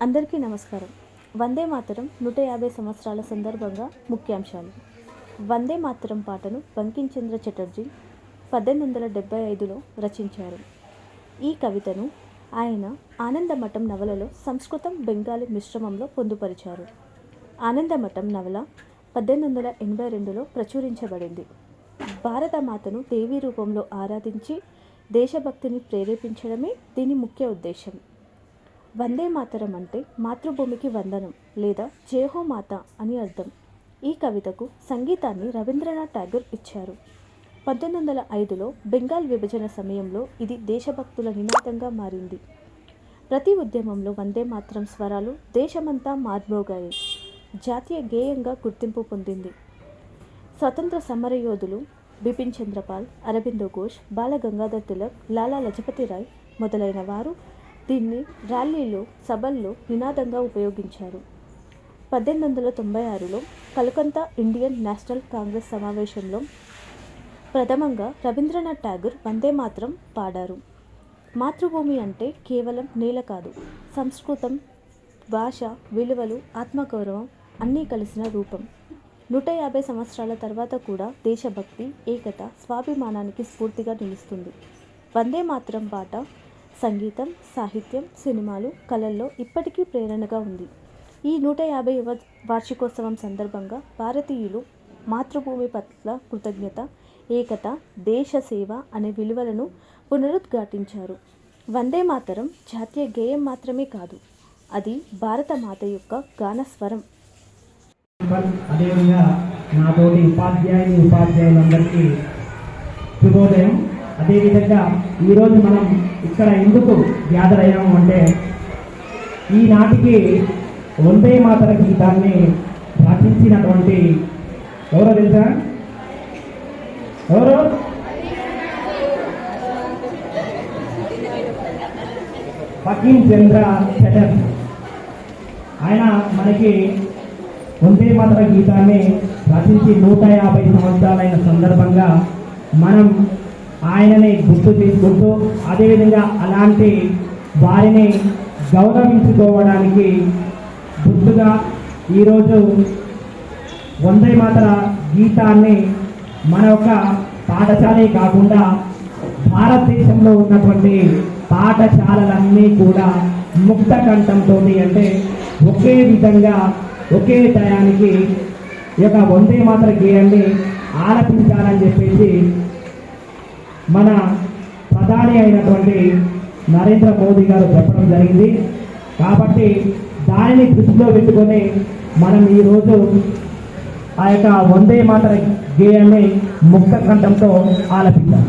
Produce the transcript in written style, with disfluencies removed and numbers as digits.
అందరికీ నమస్కారం. వందే మాతరం 150 సంవత్సరాల సందర్భంగా ముఖ్యాంశాలు. వందే మాతరం పాటను బంకించంద్ర చటర్జీ 1875లో రచించారు. ఈ కవితను ఆయన ఆనందమఠం నవలలో సంస్కృతం బెంగాలీ మిశ్రమంలో పొందుపరిచారు. ఆనందమఠం నవల 1882లో ప్రచురించబడింది. భారతమాతను దేవీ రూపంలో ఆరాధించి దేశభక్తిని ప్రేరేపించడమే దీని ముఖ్య ఉద్దేశం. వందే మాతరం అంటే మాతృభూమికి వందనం లేదా జయహో మాత అని అర్థం. ఈ కవితకు సంగీతాన్ని రవీంద్రనాథ్ ఠాగూర్ ఇచ్చారు. 1905లో బెంగాల్ విభజన సమయంలో ఇది దేశభక్తుల నినాదంగా మారింది. ప్రతి ఉద్యమంలో వందే మాతరం స్వరాలు దేశమంతా మార్మోగాయి. జాతీయ గేయంగా గుర్తింపు పొందింది. స్వతంత్ర సమరయోధులు బిపిన్ చంద్రపాల్, అరబిందో ఘోష్, బాల గంగాధర్ తిలక్, లాలా లజపతి రాయ్ మొదలైన వారు దీన్ని ర్యాలీలో, సభల్లో నినాదంగా ఉపయోగించారు. 1896లో కలకత్తా ఇండియన్ నేషనల్ కాంగ్రెస్ సమావేశంలో ప్రథమంగా రవీంద్రనాథ్ ఠాగూర్ వందే మాతరం పాడారు. మాతృభూమి అంటే కేవలం నేల కాదు, సంస్కృతం, భాష, విలువలు, ఆత్మగౌరవం అన్నీ కలిసిన రూపం. 150 సంవత్సరాల తర్వాత కూడా దేశభక్తి, ఏకత, స్వాభిమానానికి స్ఫూర్తిగా నిలుస్తుంది. వందే మాతరం పాట సంగీతం, సాహిత్యం, సినిమాలు, కళల్లో ఇప్పటికీ ప్రేరణగా ఉంది. ఈ 150వ వార్షికోత్సవం సందర్భంగా భారతీయులు మాతృభూమి పట్ల కృతజ్ఞత, ఏకత, దేశ సేవ అనే విలువలను పునరుద్ఘాటించారు. వందే మాతరం జాతీయ గేయం మాత్రమే కాదు, అది భారత మాత యొక్క గానస్వరం. అదేవిధంగా నాతోటి ఉపాధ్యాయులందరికీ శుభోదయం. అదేవిధంగా ఈరోజు మనం ఇక్కడ ఎందుకు గ్యాదర్ అయ్యాము అంటే, ఈనాటికి వందే మాతర గీతాన్ని రచించినటువంటి ఎవరో తెలుసా? ఎవరు? బంకించంద్ర చటర్జీ. ఆయన మనకి వందే మాతర గీతాన్ని రచించి 150 సంవత్సరాలైన సందర్భంగా మనం ఆయనని గుర్తు చేసుకుంటూ, అదేవిధంగా అలాంటి వారిని గౌరవించుకోవడానికి గుర్తుగా ఈరోజు వందే మాతర గీతాన్ని మన యొక్క పాఠశాలే కాకుండా భారతదేశంలో ఉన్నటువంటి పాఠశాలలన్నీ కూడా ముక్త కంఠంతో, అంటే ఒకే విధంగా ఒకే టయానికి ఈ యొక్క వందే మాతర గేయాన్ని ఆలపించాలని చెప్పేసి మన ప్రధాని అయినటువంటి నరేంద్ర మోదీ గారు చెప్పడం జరిగింది. కాబట్టి దానిని దృష్టిలో పెట్టుకొని మనం ఈరోజు ఆ యొక్క వందే మాతర గేయాన్ని ముక్త కంఠంతో ఆలపించాం.